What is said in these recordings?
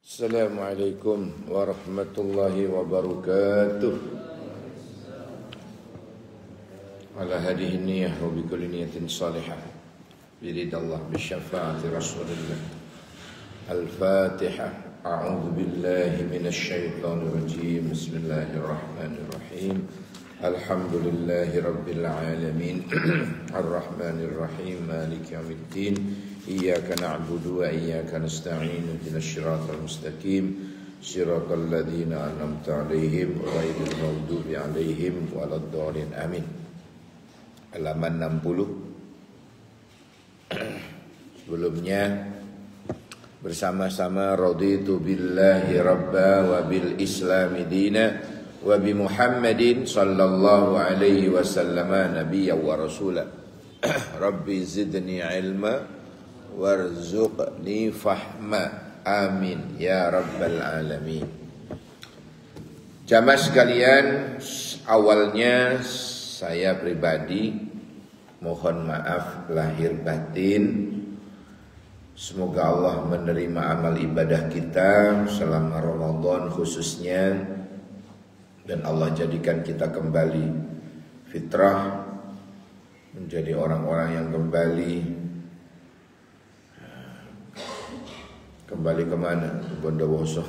Assalamualaikum warahmatullahi wabarakatuh. Ala hadhihi niyyah wa bi kulli niyatin salihah biridallah bi syafaati rasulillah. Al-Fatihah. A'udzu billahi minasy syaithanir rajim. Bismillahirrahmanirrahim. Alhamdulillahi rabbil alamin. Ar-Rahmanir Rahim. Maliki yaumiddin. Iyyaka na'budu wa iyyaka nasta'in. Ihdinas siratal mustaqim. Siratal ladzina an'amta 'alaihim ghairil maghdubi 'alaihim waladdallin. Amin. Halaman 60. Sebelumnya bersama-sama raditu billahi rabba wa bil islami dina wa bi Muhammadin sallallahu alaihi wasallam nabiyya wa rasula. Rabbi zidni ilma warzuqni fahma, amin ya rabbal alamin. Jamaah sekalian, awalnya saya pribadi mohon maaf lahir batin. Semoga Allah menerima amal ibadah kita selama Ramadan khususnya, dan Allah jadikan kita kembali fitrah, menjadi orang-orang yang kembali kemana? Bondowoso.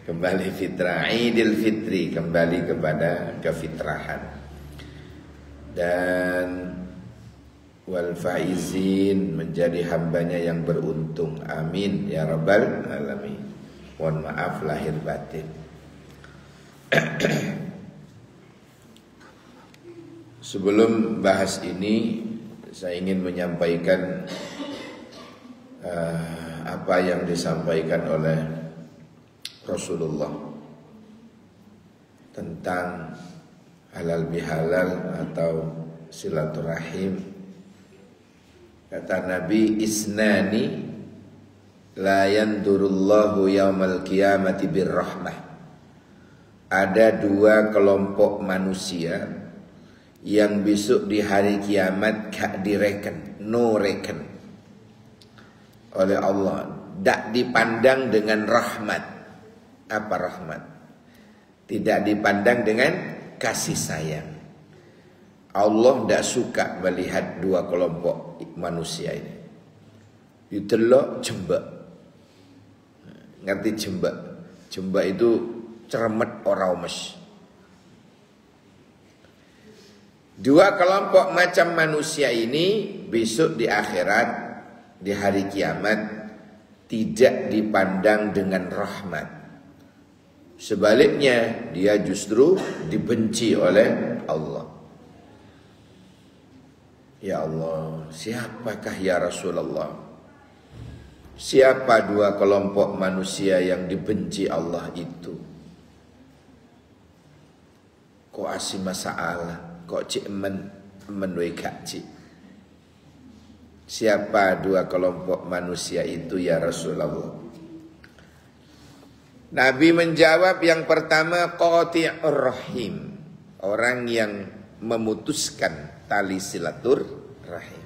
Kembali fitrah, Idul Fitri, kembali kepada kefitrahan. Dan wal faizin, menjadi hambanya yang beruntung, amin ya rabbal alamin. Mohon maaf lahir batin. Sebelum bahas ini, saya ingin menyampaikan apa yang disampaikan oleh Rasulullah tentang halal bihalal atau silaturahim. Kata Nabi, isnani la yandurullahu yaumal qiyamati birrahmah. Ada dua kelompok manusia yang besok di hari kiamat gak direken, no reken oleh Allah, tak dipandang dengan rahmat. Apa rahmat? Tidak dipandang dengan kasih sayang. Allah tidak suka melihat dua kelompok manusia ini. Yutelok jembek. Ngerti jembek? Jembek itu ceremet ora omes. Dua kelompok macam manusia ini besok di akhirat, di hari kiamat, tidak dipandang dengan rahmat. Sebaliknya, dia justru dibenci oleh Allah. Ya Allah, siapakah ya Rasulullah? Siapa dua kelompok manusia yang dibenci Allah itu? Kok asih masalah? Kok cik menwe gak cik? Siapa dua kelompok manusia itu ya Rasulullah? Nabi menjawab, yang pertama qati'ur rahim, orang yang memutuskan tali silaturahim.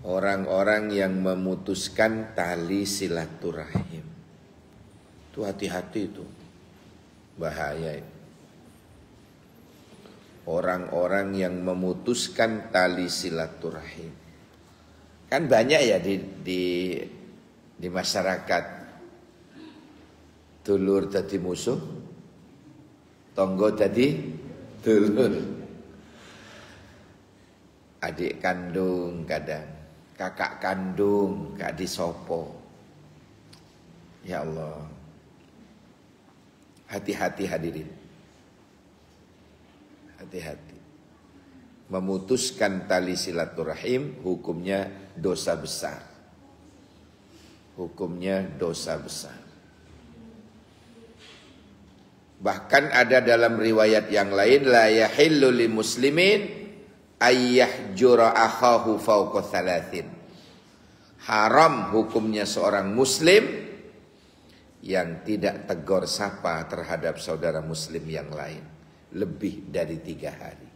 Orang-orang yang memutuskan tali silaturahim. Itu hati-hati itu. Bahaya itu. Orang-orang yang memutuskan tali silaturahim. Kan banyak ya di masyarakat. Dulur jadi musuh, tonggo jadi dulur. Adik kandung kadang, kakak kandung gak disopo. Ya Allah, hati-hati hadirin. Hati-hati. Memutuskan tali silaturahim hukumnya dosa besar. Hukumnya dosa besar. Bahkan ada dalam riwayat yang lain, la yahillu lil muslimin ayyahjura akhahu fawqa thalathin. Haram hukumnya seorang muslim yang tidak tegur sapa terhadap saudara muslim yang lain lebih dari 3 hari.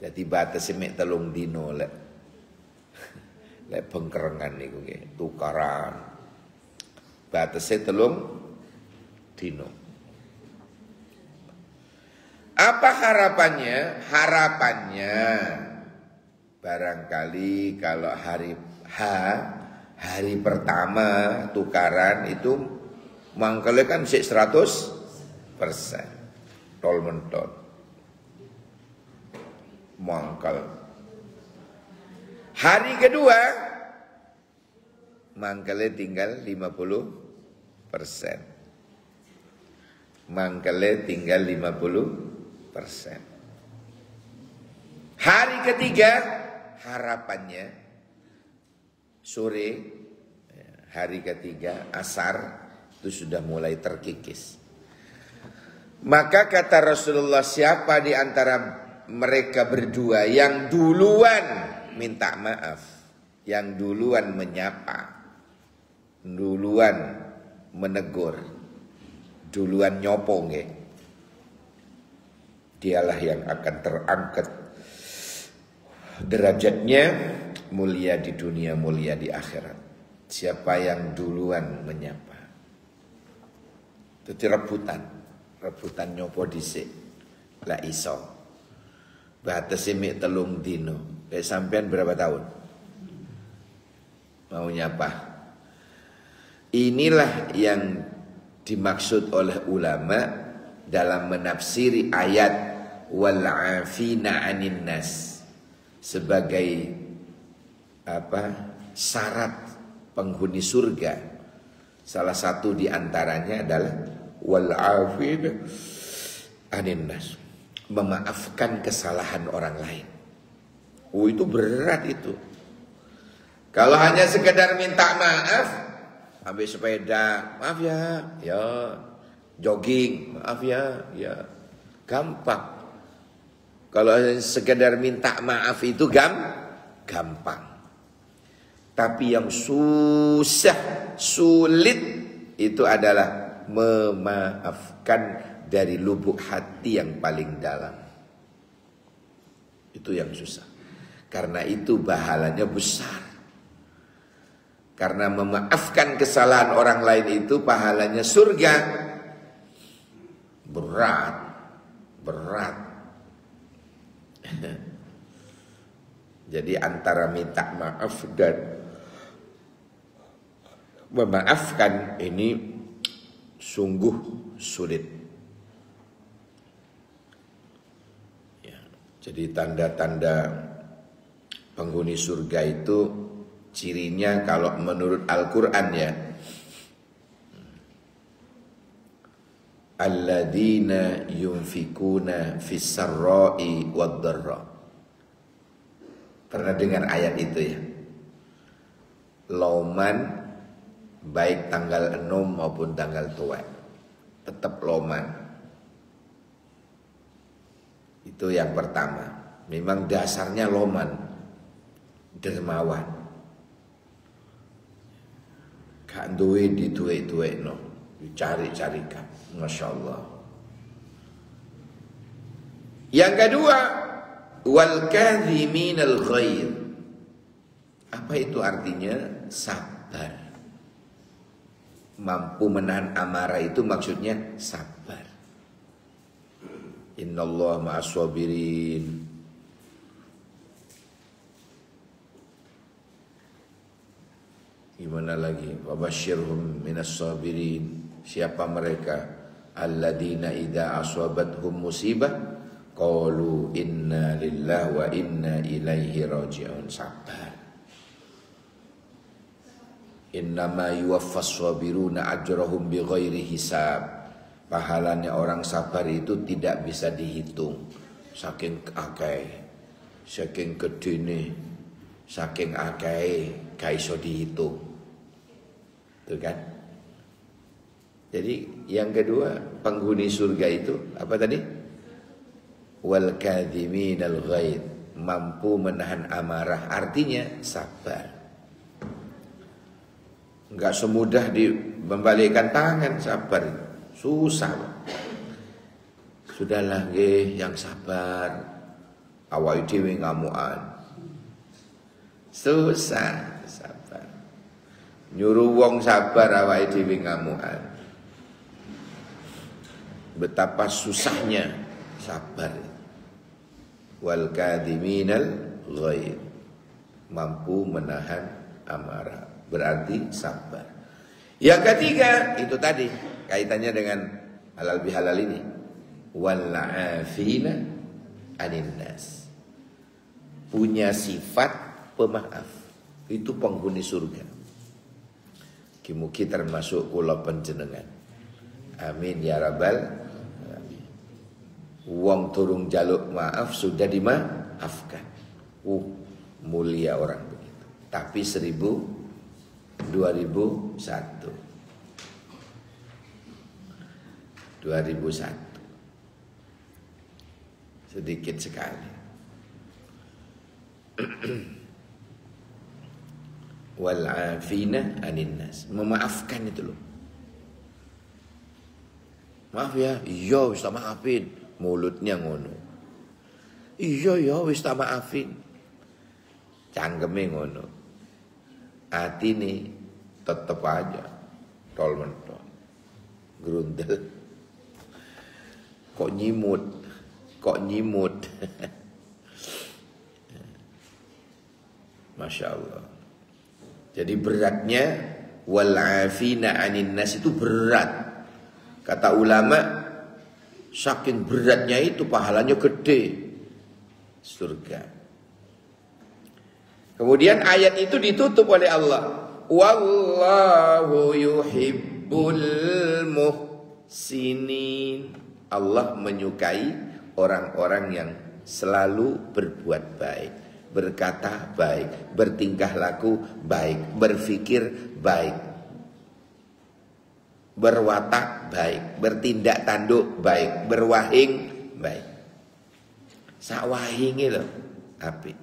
Jadi batas semek telung dino lek. Lek bengkerengan niku nggih, tukaran. Batese 3 dino. Apa harapannya? Harapannya barangkali kalau hari pertama tukaran itu mangkele kan sik 100%. Tol menton. Mangkal. Hari kedua mangkele tinggal 50%. Mangkele tinggal 50%. Hari ketiga harapannya sore, hari ketiga asar itu sudah mulai terkikis. Maka kata Rasulullah, siapa di antara mereka berdua yang duluan minta maaf, yang duluan menyapa, duluan menegur, duluan nyopo nggih, dialah yang akan terangkat derajatnya, mulia di dunia, mulia di akhirat. Siapa yang duluan menyapa. Itu rebutan nyopo dhisik. Lah iso. Batese mek 3 dino. Sampean berapa tahun? Mau nyapa. Inilah yang dimaksud oleh ulama dalam menafsiri ayat wal 'afina 'anil nas sebagai syarat penghuni surga. Salah satu di antaranya adalah wal 'afina 'anil nas, memaafkan kesalahan orang lain. Itu berat itu. Kalau hanya sekedar minta maaf, ambil sepeda, maaf ya, jogging, maaf ya, gampang. Kalau sekedar minta maaf itu gampang. Tapi yang susah, sulit itu adalah memaafkan dari lubuk hati yang paling dalam. Itu yang susah. Karena itu pahalanya besar. Karena memaafkan kesalahan orang lain itu pahalanya surga. Berat. Jadi antara minta maaf dan memaafkan ini sungguh sulit. Ya, jadi tanda-tanda penghuni surga itu cirinya kalau menurut Al-Quran ya, alladzina yunfikuna fis sarra'i wad dharra. Pernah dengar ayat itu ya? Loman baik tanggal 6 maupun tanggal tua, tetap loman. Itu yang pertama. Memang dasarnya loman, dermawan. Gak duwe dituwe-tuwekno, dicari-carikan. Masya Allah. Yang kedua, wal kadhiminal ghair. Apa itu artinya? Sabar. Mampu menahan amarah itu maksudnya sabar. Innallaha ma'as sabirin. Gimana lagi? Wabasyirhum minas sabirin. Siapa mereka? Alladzina idza asabathum musibah qalu inna lillahi wa inna ilaihi raji'un. Sabar. Innama yuwaffas sabiruna ajrahum bighairi hisab. Pahalanya orang sabar itu tidak bisa dihitung. Saking akeh, saking gedene, saking akeh gak iso dihitung. Itu kan? Jadi yang kedua, penghuni surga itu apa tadi? Wal kadhiminal ghaid, mampu menahan amarah, artinya sabar. Enggak semudah membalikkan tangan, sabar. Susah. Sudahlah nggih, yang sabar. Awake dhewe ngamukan. Susah. Nyuruh wong sabar awake dhewe ngamukan. Betapa susahnya sabar. Wal kadhiminal ghaidh. Mampu menahan amarah. Berarti sabar. Yang ketiga, itu tadi kaitannya dengan halal bihalal ini. Wal 'afina 'anil nas. Punya sifat pemaaf. Itu penghuni surga. Mugi termasuk kula panjenengan. Amin ya rabbal alamin. Wong turung jaluk maaf sudah dimaafkan. Mulia orang begitu. Tapi 2001 sedikit sekali. Wal 'afina 'anil nas. Memaafkan itu loh. Maaf ya, iya wis tak maafin. Mulutnya ngono. Iya ya wis tak maafin. Cangkeme ngono. Atine tetep aja tol mentok. Grundel. Kok nyimut. Masya Allah. Jadi beratnya wal 'afina 'anil nas itu berat. Kata ulama, saking beratnya itu pahalanya gede. Surga. Kemudian ayat itu ditutup oleh Allah. Wallahu yuhibbul muhsinin. Allah menyukai orang-orang yang selalu berbuat baik. Berkata baik, bertingkah laku baik, berfikir baik, berwatak baik, bertindak tanduk baik, berwahing baik. Sakwahinge lho apik.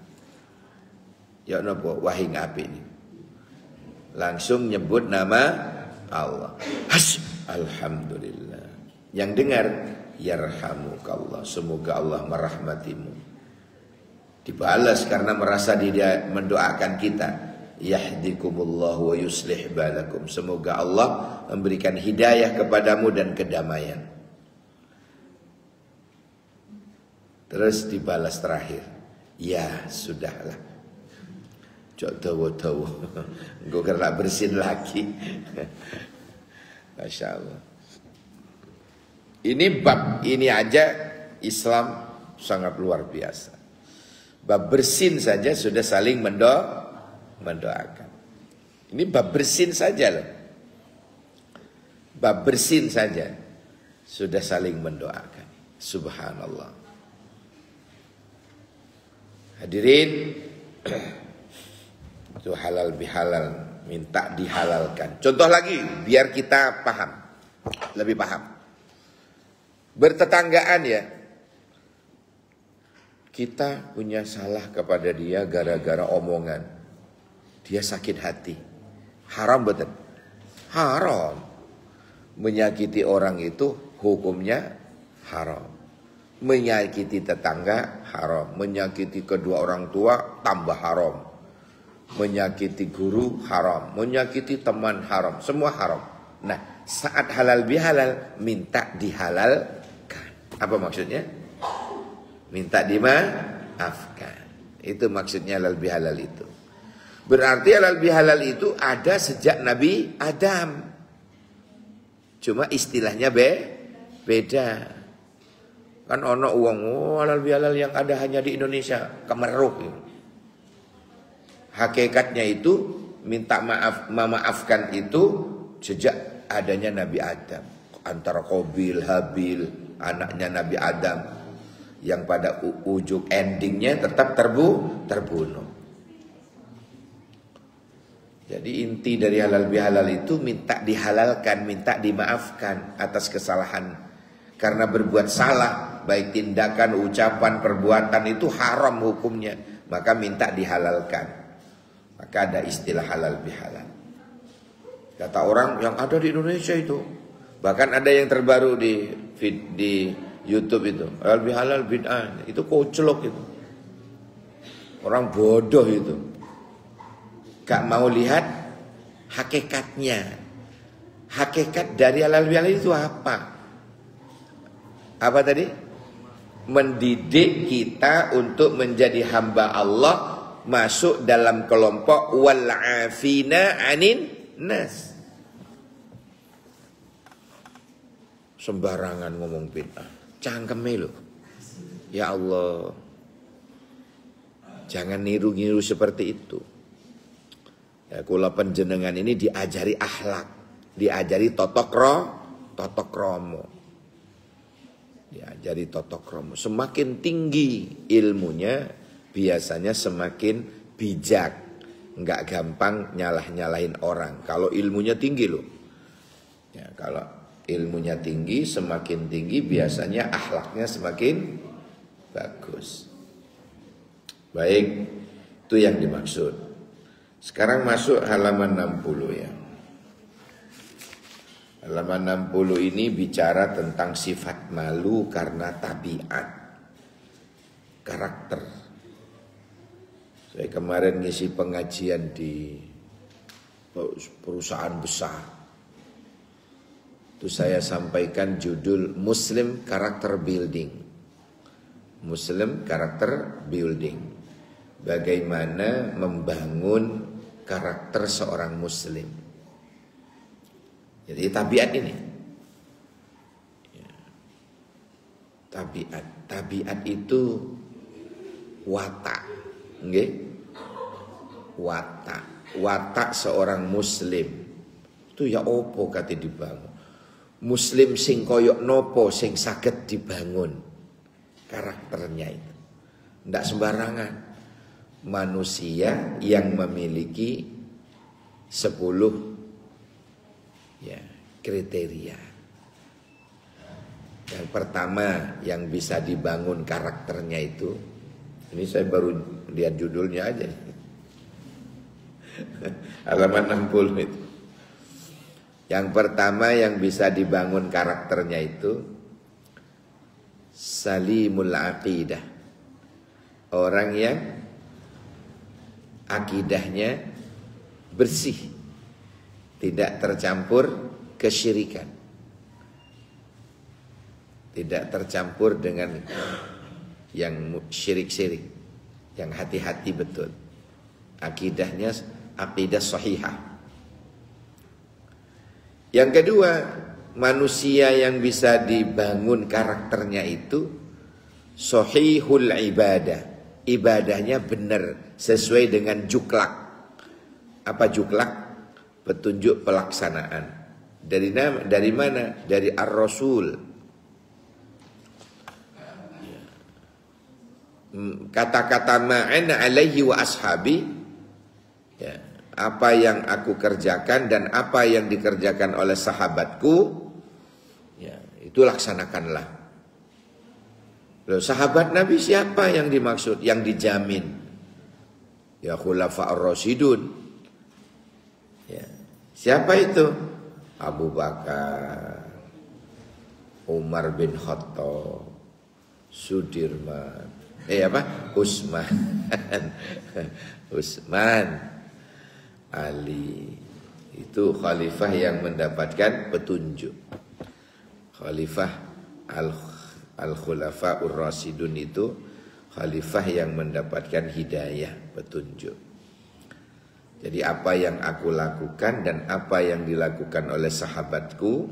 Ya napa wahing apik ini? Langsung nyebut nama Allah. Alhamdulillah. Yang dengar yarhamukallah, semoga Allah merahmatimu. Dibalas karena merasa dia mendoakan kita. Yahdikumullah wa yuslih balakum. Semoga Allah memberikan hidayah kepadamu dan kedamaian. Terus dibalas terakhir. Ya sudahlah. Cok dawa-dawa. Engko kena bersin lagi. Masya Allah. Ini bab ini aja Islam sangat luar biasa. Bab bersin saja sudah saling mendoakan. Ini bab bersin saja loh. Bab bersin saja sudah saling mendoakan. Subhanallah. Hadirin, itu halal bihalal, minta dihalalkan. Contoh lagi biar kita paham, lebih paham. Bertetanggaan ya. Kita punya salah kepada dia gara-gara omongan. Dia sakit hati. Haram betul. Haram. Menyakiti orang itu hukumnya haram. Menyakiti tetangga haram. Menyakiti kedua orang tua tambah haram. Menyakiti guru haram. Menyakiti teman haram. Semua haram. Nah, saat halal bihalal minta dihalalkan. Apa maksudnya? Minta dimaafkan. Itu maksudnya halal bihalal itu. Berarti halal bihalal itu ada sejak Nabi Adam. Cuma istilahnya beda. Kan ono uang halal bihalal yang ada hanya di Indonesia, kemeruk. Hakikatnya itu minta memaafkan itu sejak adanya Nabi Adam. Antara Qabil, Habil, anaknya Nabi Adam. Yang pada ujung endingnya tetap terbunuh. Jadi inti dari halal bihalal itu minta dihalalkan, minta dimaafkan atas kesalahan. Karena berbuat salah, baik tindakan, ucapan, perbuatan itu haram hukumnya. Maka minta dihalalkan. Maka ada istilah halal bihalal. Kata orang yang ada di Indonesia itu. Bahkan ada yang terbaru di YouTube itu, halal bihalal bid'ah, itu koclok itu. Orang bodoh itu. Gak mau lihat hakikatnya. Hakikat dari halal bihalal itu apa? Apa tadi? Mendidik kita untuk menjadi hamba Allah, masuk dalam kelompok wal afina anin nas. Sembarangan ngomong bid'ah, cangkeme lho. Ya Allah, jangan niru-niru seperti itu. Ya, kula panjenengan ini diajari akhlak, diajari tata krama. Diajari tata krama. Semakin tinggi ilmunya, biasanya semakin bijak. Enggak gampang nyalah-nyalahin orang. Kalau ilmunya tinggi loh. Ya, kalau ilmunya tinggi, semakin tinggi biasanya akhlaknya semakin bagus. Baik, itu yang dimaksud. Sekarang masuk halaman 60 ya. Halaman 60 ini bicara tentang sifat malu karena tabiat, karakter. Saya kemarin ngisi pengajian di perusahaan besar. Itu saya sampaikan judul Muslim Character Building. Muslim Character Building. Bagaimana membangun karakter seorang muslim. Jadi tabiat ini. Tabiat itu watak. Nggih? Watak seorang muslim. Itu ya opo kate dibangun. Muslim sing koyok nopo sing saged dibangun karakternya itu. Ndak sembarangan. Manusia yang memiliki 10 ya, kriteria. Yang pertama yang bisa dibangun karakternya itu, ini saya baru lihat judulnya aja. Halaman 60 itu. Yang pertama yang bisa dibangun karakternya itu salimul aqidah. Orang yang akidahnya bersih, tidak tercampur kesyirikan, tidak tercampur dengan yang syirik-syirik, yang hati-hati betul. Akidahnya akidah sahihah. Yang kedua, manusia yang bisa dibangun karakternya itu sahihul ibadah. Ibadahnya benar, sesuai dengan juklak. Apa juklak? Petunjuk pelaksanaan. Dari mana? Dari Ar-Rasul. Kata-kata ma'ana alaihi wa ashabi, ya, apa yang aku kerjakan dan apa yang dikerjakan oleh sahabatku, ya, itu laksanakanlah. Loh, sahabat Nabi siapa yang dimaksud, yang dijamin? Ya khulafa'ur rasyidun. Ya. Siapa itu? Abu Bakar, Umar bin Khattab, Sudirman, Utsman, Utsman, Ali. Itu khalifah yang mendapatkan petunjuk. Khalifah Al-Khulafa'ur Rasyidun itu khalifah yang mendapatkan hidayah, petunjuk. Jadi apa yang aku lakukan dan apa yang dilakukan oleh sahabatku,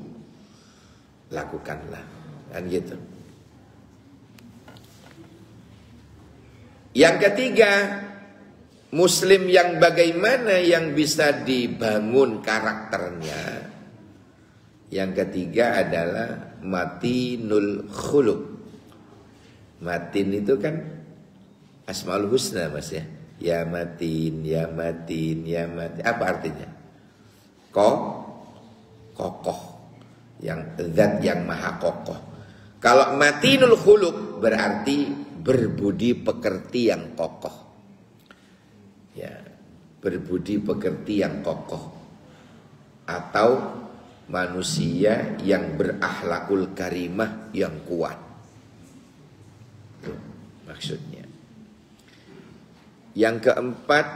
lakukanlah. Kan gitu. Yang ketiga, muslim yang bagaimana yang bisa dibangun karakternya. Yang ketiga adalah matinul khuluq. Matin itu kan Asmaul Husna Mas ya. Ya matin, ya matin, ya matin. Apa artinya? Kokoh. Yang zat yang maha kokoh. Kalau matinul khuluq berarti berbudi pekerti yang kokoh. Ya, berbudi pekerti yang kokoh. Atau manusia yang berakhlakul karimah yang kuat. Itu maksudnya. Yang keempat,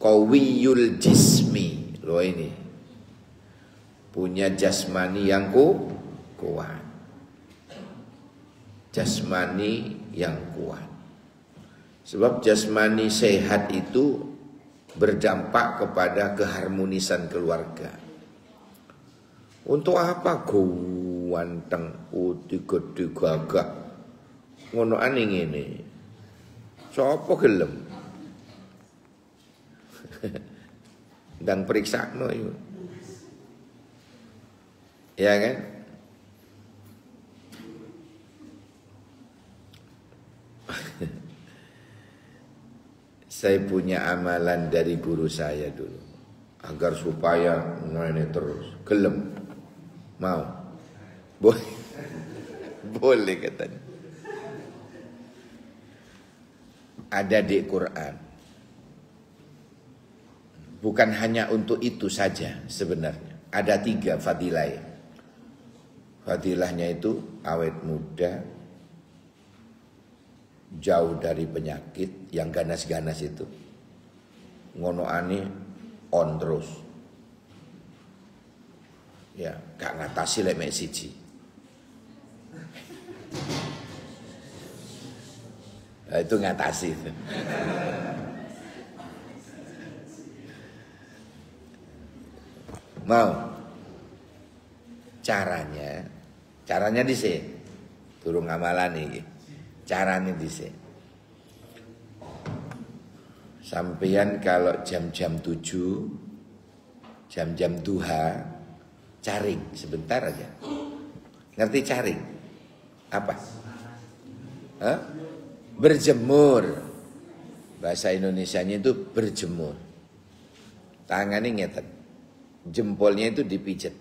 qawiyul jismi. Loh ini. Punya jasmani yang kuat. Jasmani yang kuat. Sebab jasmani sehat itu berdampak kepada keharmonisan keluarga. Untuk apa ganteng, putih, gede, gagah, ngono aning ini? Sopo gelem? Ndang periksakno iku. Ya kan? Saya punya amalan dari guru saya dulu agar supaya ini terus gelem mau boleh boleh katanya. Ada di Quran. Bukan hanya untuk itu saja sebenarnya. Ada 3 fadilah. Fadilahnya itu awet muda, jauh dari penyakit yang ganas-ganas itu. Ngono ani on terus. Ya, gak ngatasi lek mek siji. Nah, itu ngatasi. Mau caranya dhisik. Durung amalan iki. Caranya dhisik. Sampeyan kalau jam-jam 7, jam-jam duha, caring sebentar aja. Ngerti caring? Apa? Hah? Berjemur. Bahasa Indonesianya itu berjemur. Tangannya ngeten. Jempolnya itu dipijet.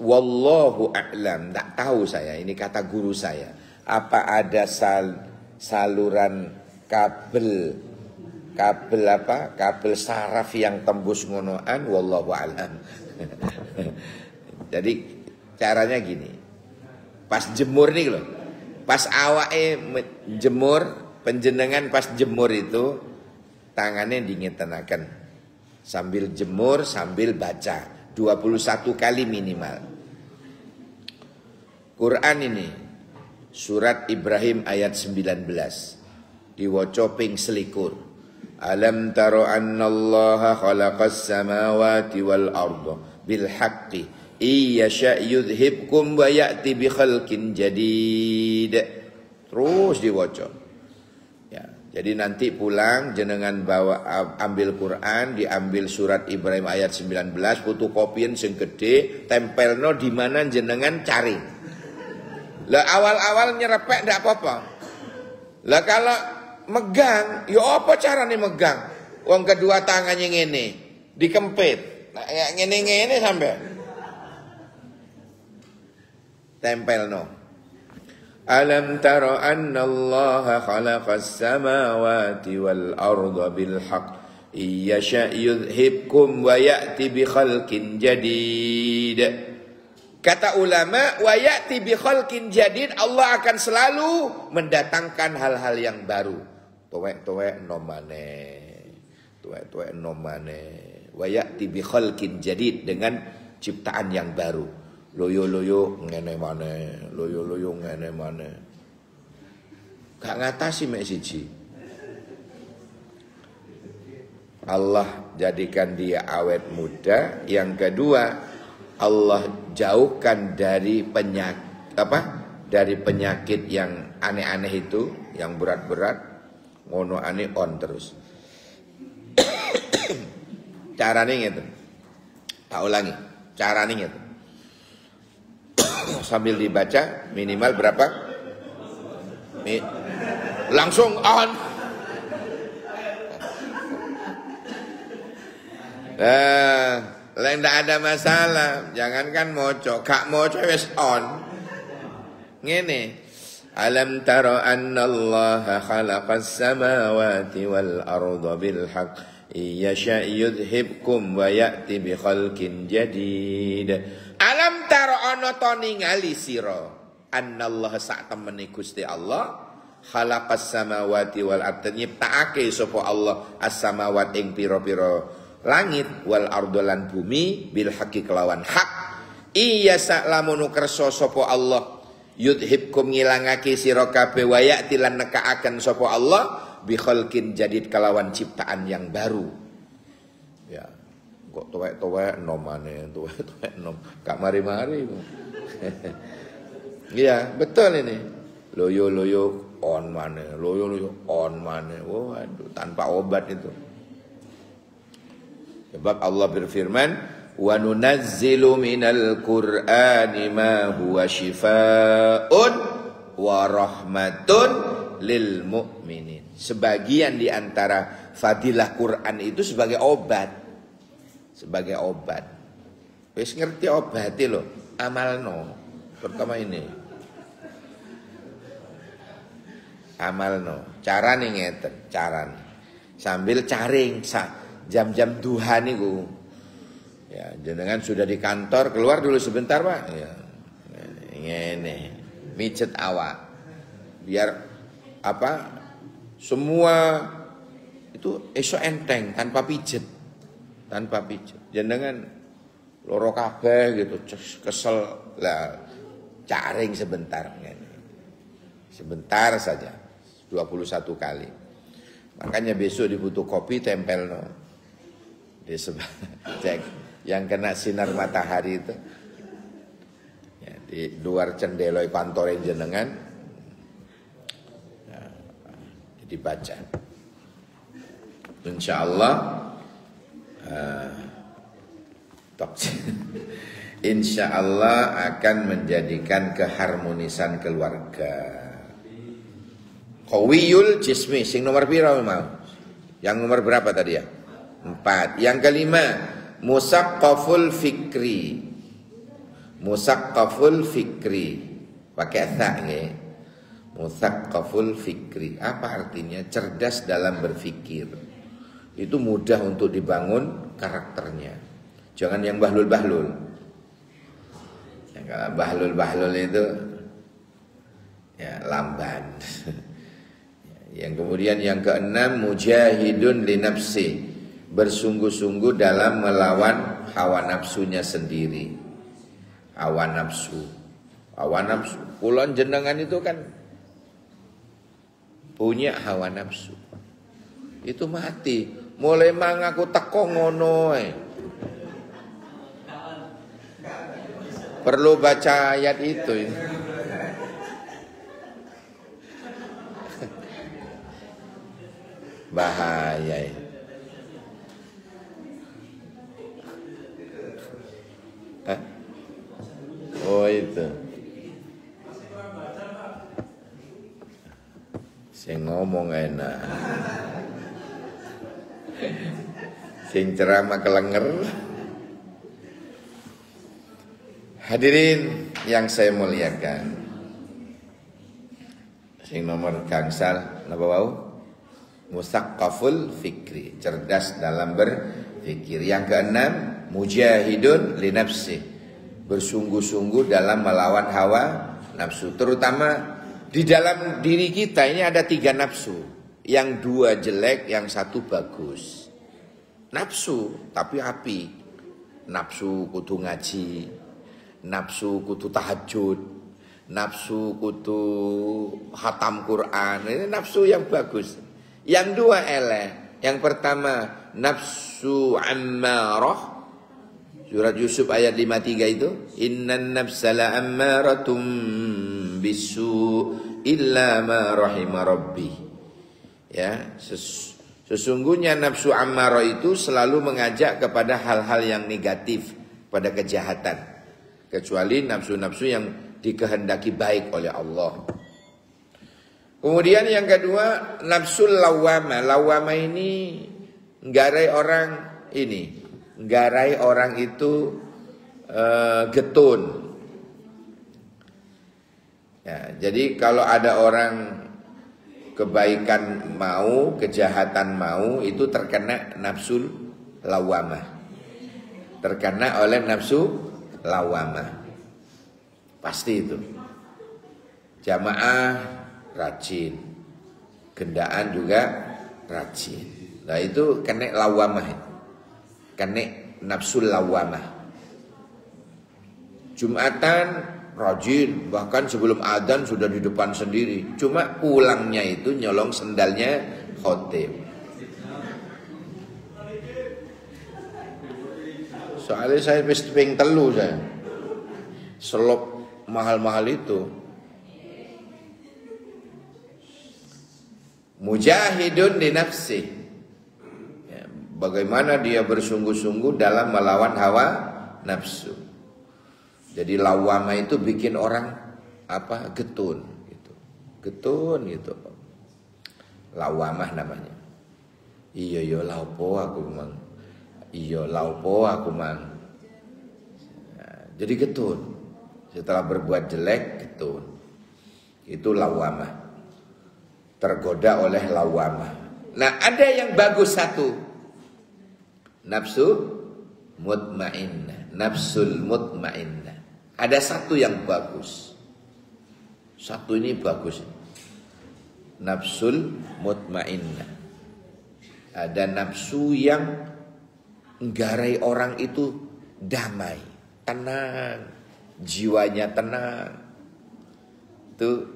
Wallahu a'lam, tak tahu saya, ini kata guru saya. Apa ada saluran kabel apa? Kabel saraf yang tembus ngonoan, wallahu a'lam. Jadi caranya gini. Pas jemur nih loh. Pas awake jemur, penjenengan pas jemur itu tangannya dingetenaken. Sambil jemur, sambil baca 21 kali minimal. Quran ini surat Ibrahim ayat 19 diwaca ping selikur. Alam taro annallaha khalaqas samawati wal arda bil haqqi iyasha yudhibkum wa ya'ti bi khalqin jadid. Terus diwaca. Jadi nanti pulang jenengan bawa ambil Quran, diambil surat Ibrahim ayat 19, fotokopian sing gede, tempelno di mana jenengan cari. Lah awal-awal nyerepek ndak apa-apa. Lah kalau megang, ya apa carane megang? Wong kedua tangannya ngene, dikempit. Nah, ngene-ngene sampai tempelno. Alam taro anna Allah khalaqas samawati wal arda bil haqq iyasha yudhibkum wa ya'ti bi khalqin jadid. Kata ulama, wa ya'ti bi khalqin jadid, Allah akan selalu mendatangkan hal-hal yang baru. Tuwek-tuwek nomane. Tuwek-tuwek nomane. Wa ya'ti bi khalqin jadid, dengan ciptaan yang baru. Loyo-loyo ngene maneh, loyo-loyo ngene maneh. Gak ngatasi mek siji. Allah jadikan dia awet muda. Yang kedua, Allah jauhkan dari dari penyakit yang aneh-aneh itu, yang berat-berat. Ngono aneh on terus. Carane ngeten. Tak ulangi. Carane ngeten. Sambil dibaca minimal berapa? Langsung on. Tidak ada masalah. Jangankan moco, gak moco wis on. Ngene. Alam taro anna Allah khalaqas samawati wal arda bil haqq iyasha yudhibkum wa ya'ti bi khalqin jadid. Alam taro ana to ningali sira annallaha sak temene Gusti Allah khalaqas samawati wal ardh nyiptakake sapa Allah as-samawat ing pira-pira langit wal ardh lan bumi bil haqqi kelawan hak. Iya saklamun kersa sapa Allah yudhibkum ngilangake sira kabeh wa ya'ti lan nekaaken sapa Allah bi khalqin jadid kelawan ciptaan yang baru. Ya, kok tuwek-tuwek nom maneh, tuwek-tuwek nom. Gak mari-mari. Iya, betul ini. Loyo-loyo on maneh, loyo-loyo on maneh. Waduh, tanpa obat itu. Sebab Allah berfirman, wa nunazzilu minal qur'ani ma huwa shifaa'un wa rahmatun lil mu'minin. Sebagian di antara fadilah Quran itu sebagai obat. Sebagai obat. Wis ngerti obati lho, amalno. Pertama ini. Amalno. Carane ngeten, carane. Sambil caring jam-jam duha niku. Ya, jenengan sudah di kantor, keluar dulu sebentar, Pak. Ya. Ngene, mijet awak. Biar apa? Semua itu esok enteng tanpa pijet. Tanpa pijet. Jenengan loro kabeh gitu, kesel lah, caring sebentar ngene. Sebentar saja. 21 kali. Makanya besok dibutuh kopi tempel no. Di sebelah cek yang kena sinar matahari itu ya, di luar cendela kantor jenengan nah, dibaca insyaallah insyaallah akan menjadikan keharmonisan keluarga. Qawiyul jismi sing nomor pira mau? Yang nomor berapa tadi ya? 4. Yang kelima, musaqqaful fikri. Musaqqaful fikri. Pakai tha nggih. Musaqqaful fikri. Apa artinya? Cerdas dalam berpikir. Itu mudah untuk dibangun karakternya. Jangan yang bahlul-bahlul. Yang kalau bahlul-bahlul itu ya lamban. Yang kemudian yang keenam, mujahidun li nafsi. Bersungguh-sungguh dalam melawan hawa nafsunya sendiri. Hawa nafsu. Hawa nafsu. Kulon jenengan itu kan punya hawa nafsu. Itu mati. Mulai mangaku teko ngono. Perlu baca ayat itu. Bahaya ya. Hah? Oh itu. Sing ngomong enak. Sing ceramah kelenger. Hadirin yang saya muliakan. Sing nomor gangsal napa wau? Musaqqaful fikri, cerdas dalam berpikir. Yang keenam, mujahidun li nafsi, bersungguh-sungguh dalam melawan hawa nafsu. Terutama di dalam diri kita ini ada 3 nafsu. Yang 2 jelek, yang 1 bagus. Nafsu tapi api. Nafsu kudu ngaji, nafsu kudu tahajud, nafsu kudu khatam Quran. Ini nafsu yang bagus. Yang 2 eleh. Yang pertama nafsu ammarah. Surat Yusuf ayat 53 itu, innan nafsala ammaratum bisu illa ma rahima rabbi. Ya, sesungguhnya nafsu ammarah itu selalu mengajak kepada hal-hal yang negatif, pada kejahatan, kecuali nafsu-nafsu yang dikehendaki baik oleh Allah. Kemudian yang kedua, nafsul lawama. Lawama ini nggarai orang ini, nggarai orang itu getun. Ya, jadi kalau ada orang kebaikan mau, kejahatan mau, itu terkena nafsul lawama. Terkena oleh nafsu lawama. Pasti itu. Jamaah rajin, gendaan juga rajin. Nah itu kena lawamah, kena nafsul lawamah. Jumatan rajin, bahkan sebelum adzan sudah di depan sendiri. Cuma pulangnya itu nyolong sendalnya khotib. Soalnya saya ping telu saya selop mahal-mahal itu. Mujahidun di nafsi, ya, bagaimana dia bersungguh-sungguh dalam melawan hawa nafsu. Jadi lawama itu bikin orang apa getun gitu. Getun gitu. Lawamah namanya. Iya yo laupo aku mang. Iya laupo aku mang. Nah, jadi getun. Setelah berbuat jelek getun. Itu lawamah. Tergoda oleh lawamah. Nah, ada yang bagus satu. Nafsu mutmainnah, nafsul mutmainnah. Ada satu yang bagus. Satu ini bagus. Nafsul mutmainnah. Ada nafsu yang nggarai orang itu damai, tenang, jiwanya tenang. Itu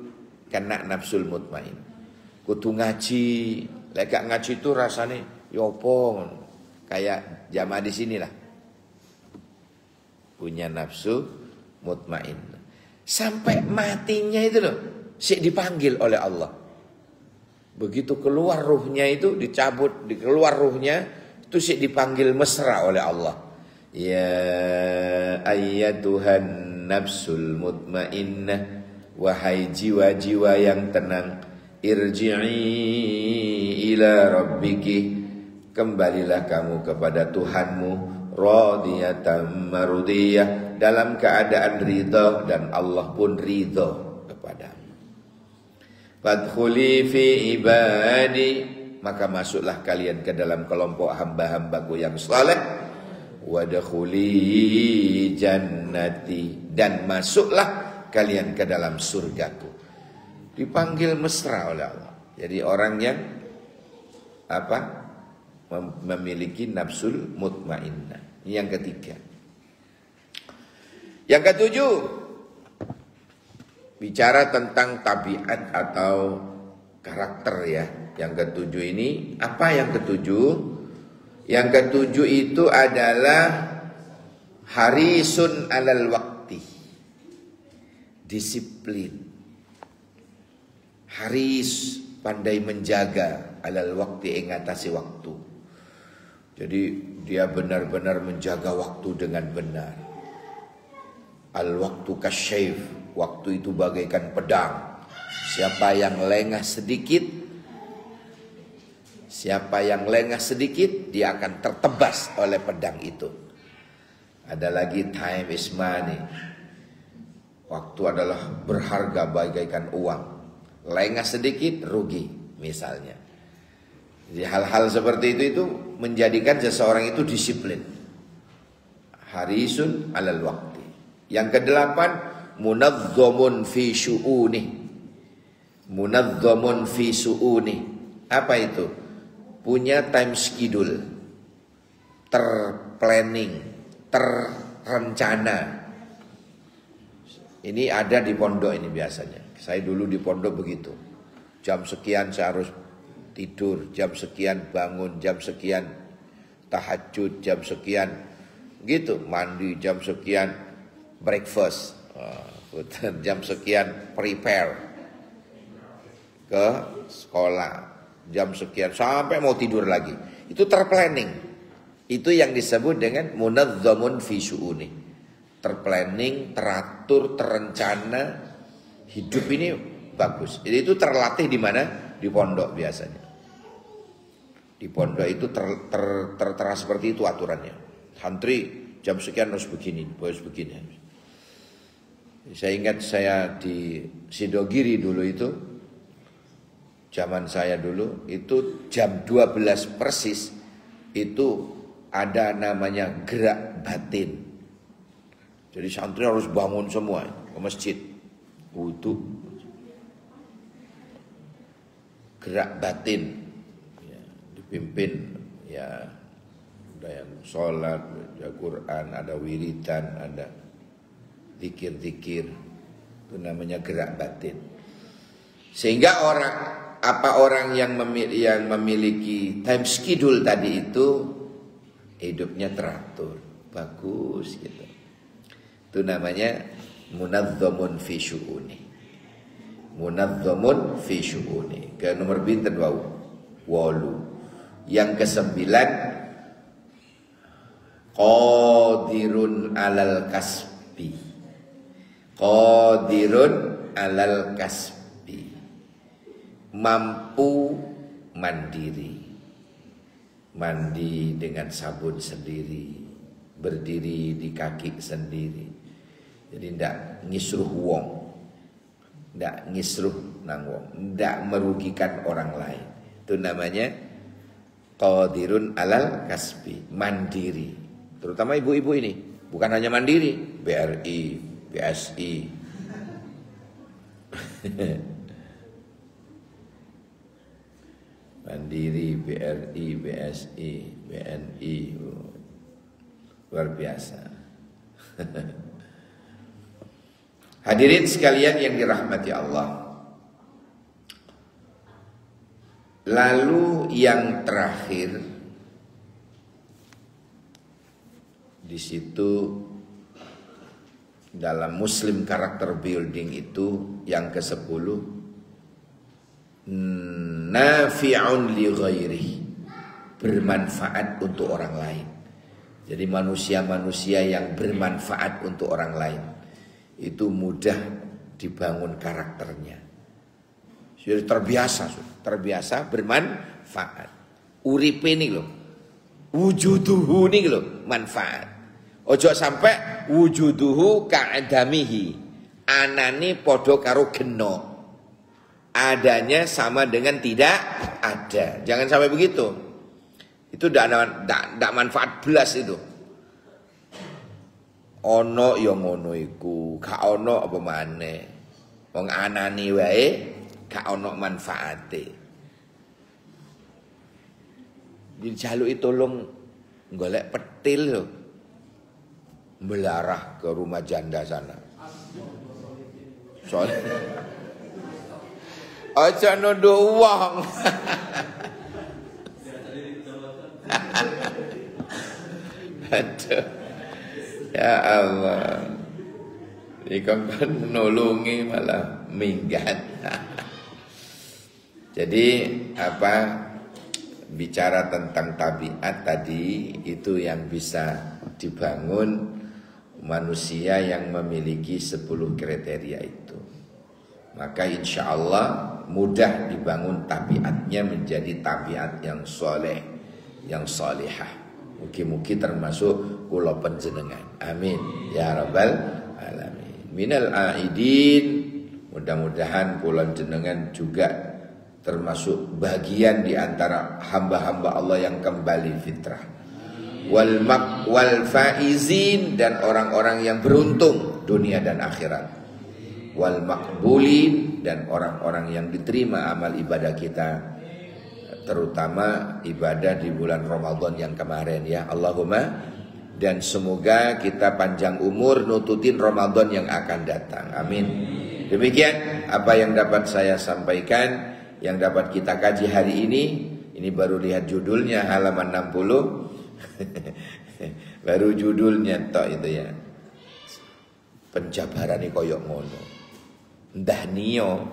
kena nafsul mutmainnah. Kudu ngaji, lek gak ngaji itu rasanya yopo, kayak jamaah di sini lah. Punya nafsu mutmainnah. Sampai matinya itu loh, sik dipanggil oleh Allah. Begitu keluar ruhnya itu dicabut, dikeluar ruhnya itu sik dipanggil mesra oleh Allah. Ya ayyatuhan nafsul mutmainnah, wahai jiwa-jiwa yang tenang. Irji'i ila rabbiki, kembalilah kamu kepada Tuhanmu, radiyatan marudiyah, dalam keadaan ridha dan Allah pun ridha kepadamu. Fadkhuli fi ibadi, maka masuklah kalian ke dalam kelompok hamba-hambaku yang saleh. Wadkhuli jannati, dan masuklah kalian ke dalam surgaku. Dipanggil mesra oleh Allah. Jadi orang yang apa? Memiliki nafsul mutmainnah. Ini yang ketiga. Yang ketujuh, bicara tentang tabiat atau karakter ya. Yang ketujuh ini, apa yang ketujuh? Yang ketujuh itu adalah harisun alal waqti. Disiplin. Haris, pandai menjaga alal waktu, ingatasi waktu. Jadi dia benar-benar menjaga waktu dengan benar. Al waktu kasyif, waktu itu bagaikan pedang. Siapa yang lengah sedikit, dia akan tertebas oleh pedang itu. Ada lagi time is money. Waktu adalah berharga bagaikan uang. Lengah sedikit rugi misalnya. Jadi hal-hal seperti itu menjadikan seseorang itu disiplin. Harisun alal waqti. Yang kedelapan, munazzamun fi syu'uni. Munazzamun fi syu'uni. Apa itu? Punya time schedule. Terplanning, terrencana. Ini ada di pondok ini biasanya. Saya dulu di pondok begitu. Jam sekian saya harus tidur, jam sekian bangun, jam sekian tahajud, jam sekian gitu, mandi jam sekian, breakfast, jam sekian prepare ke sekolah, jam sekian sampai mau tidur lagi. Itu terplanning. Itu yang disebut dengan munazzamun fi syu'uni. Terplanning, teratur, terencana. Hidup ini bagus. Jadi itu terlatih di mana? Di pondok biasanya. Di pondok itu tertera seperti itu aturannya. Santri jam sekian harus begini, harus begini. Saya ingat saya di Sidogiri dulu itu, zaman saya dulu itu jam 12 persis itu ada namanya gerak batin. Jadi santri harus bangun semua ke masjid. Wudu. gerak batin, ya, dipimpin ya, ada yang sholat, baca Quran, ada wiridan, ada zikir-zikir, itu namanya gerak batin. Sehingga orang yang memiliki time schedule tadi itu hidupnya teratur, bagus gitu. Itu namanya munazzamun fi syu'uni. Munazzamun fi syu'uni. Ke nomor pinten wau? 8. Yang ke-9 qadirun alal kasbi. Qadirun alal kasbi. Mampu mandiri. Mandi dengan sabun sendiri, berdiri di kaki sendiri. Jadi ndak ngisruh wong, ndak ngisruh nang wong, ndak merugikan orang lain. Itu namanya qadirun alal kasbi, mandiri. Terutama ibu-ibu ini, bukan hanya mandiri, BRI, BSI. Mandiri, BRI, BSI, BNI, luar biasa. Hadirin sekalian yang dirahmati Allah. Lalu yang terakhir di situ dalam Muslim Character Building itu yang ke-10, nafi'un li ghairi, bermanfaat untuk orang lain. Jadi manusia-manusia yang bermanfaat untuk orang lain itu mudah dibangun karakternya. Sudah terbiasa bermanfaat. Uripe ini loh, wujuduhu ini loh, manfaat. Ojo sampai wujuduhu ka'adamihi, anani podo karo geno, adanya sama dengan tidak ada. Jangan sampai begitu. Itu tidak manfaat belas itu. Ono ya ngono iku, gak ono apa maneh. Wong anani wae gak ono manfaate. Dijaluki tolong golek petil lho. Belarah ke rumah janda sana. Soalnya aja nuduh uang. Aduh. Ya Allah. Ikon nolongi malah minggat. Jadi bicara tentang tabiat tadi itu yang bisa dibangun manusia yang memiliki 10 kriteria itu. Maka insya Allah mudah dibangun tabiatnya menjadi tabiat yang soleh, yang solihah. Mugi-mugi termasuk kula panjenengan. Amin ya rabbal alamin. Minal aidin, mudah-mudahan kula jenengan juga termasuk bagian di antara hamba-hamba Allah yang kembali fitrah. Wal faizin, dan orang-orang yang beruntung dunia dan akhirat. Wal maqbulin, dan orang-orang yang diterima amal ibadah kita, terutama ibadah di bulan Ramadan yang kemarin ya Allahumma. Dan semoga kita panjang umur nututin Ramadan yang akan datang, amin. Demikian apa yang dapat saya sampaikan, yang dapat kita kaji hari ini. Ini baru lihat judulnya halaman 60. Baru judulnya tok itu ya. Penjabaran koyok ngono. Ndah niyo.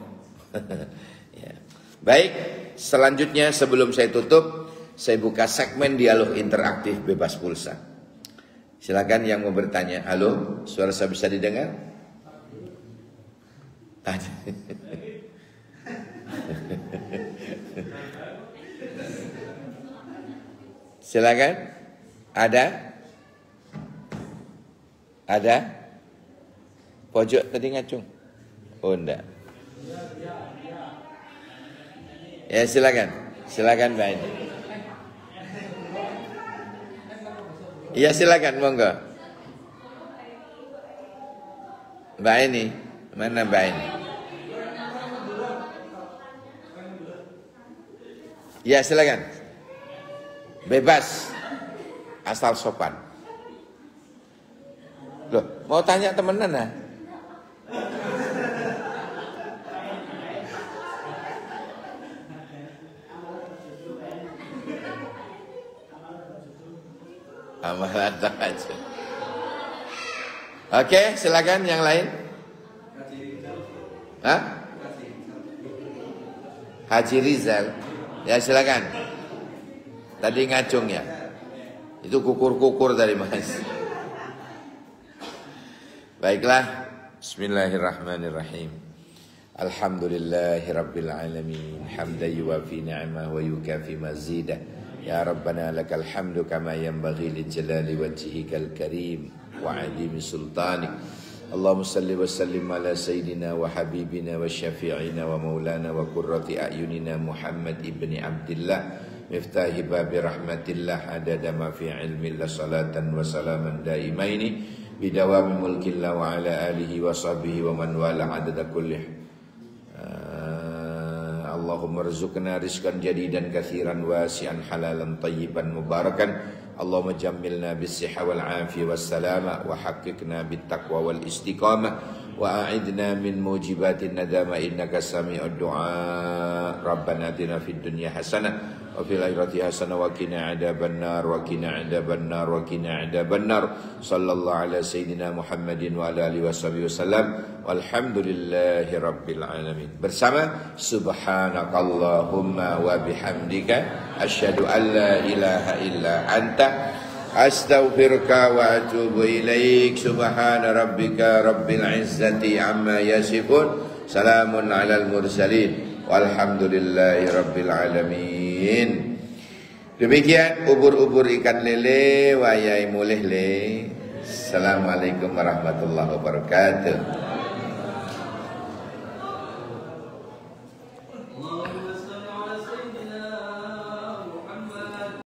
Ya. Baik, selanjutnya sebelum saya tutup, saya buka segmen dialog interaktif bebas pulsa. Silakan yang mau bertanya. Halo, suara saya bisa didengar? Silakan. Ada? Ada? Pojok tadi ngacung? Oh enggak. Ya silakan. Silakan Mbak ini. Iya silakan monggo. Mbak ini, mana Mbak ini? Ya silakan. Bebas. Asal sopan. Loh, mau tanya temenan nah? Amalan aja. Oke, silakan yang lain. Hah? Haji Rizal. Ya silakan. Tadi ngacung ya. Itu kukur-kukur tadi Mas. Baiklah. Bismillahirrahmanirrahim. Alhamdulillahirabbil alamin. Hamdan yuwafi ni'amahu wa yukafi mazidah. Ya Rabbana lakal hamdu kama yanbaghi li jalali wajhikal karim wa 'azimi sultanik. Allahumma salli wa sallim ala sayyidina wa habibina wa syafi'ina wa maulana wa qurrati a'yunina Muhammad ibni Abdillah miftahi babi rahmatillah adada ma fi ilmillah salatan wa salaman daimaini bidawami mulkillah wa ala alihi wa sahbihi wa man wala adada kulli Allahumma rizukna rizqan jadidan kathiran wasi'an halalan tayyiban mubarakan. Allahumma jammilna bis-siha wal afiyah was salama wa haqiqna bit taqwa wal istiqamah wa a'idna min mujibatin nadama innaka sami'ud du'a. Rabbana atina fid dunya hasanah wa fil akhirati hasanah wa qina adzabannar wa qina adzabannar wa qina adzabannar. Sallallahu ala sayyidina Muhammadin wa ala alihi washabihi wasallam. Walhamdulillahi rabbil alamin. Bersama subhanakallahumma wa bihamdika asyhadu an la ilaha illa anta astaghfiruka wa atubu ilaik. Subhana rabbika rabbil izzati amma yasifun. Salamun alal mursalin. Walhamdulillahi rabbil alamin. Demikian ubur-ubur ikan lele wayai mulih le. Assalamualaikum warahmatullahi wabarakatuh.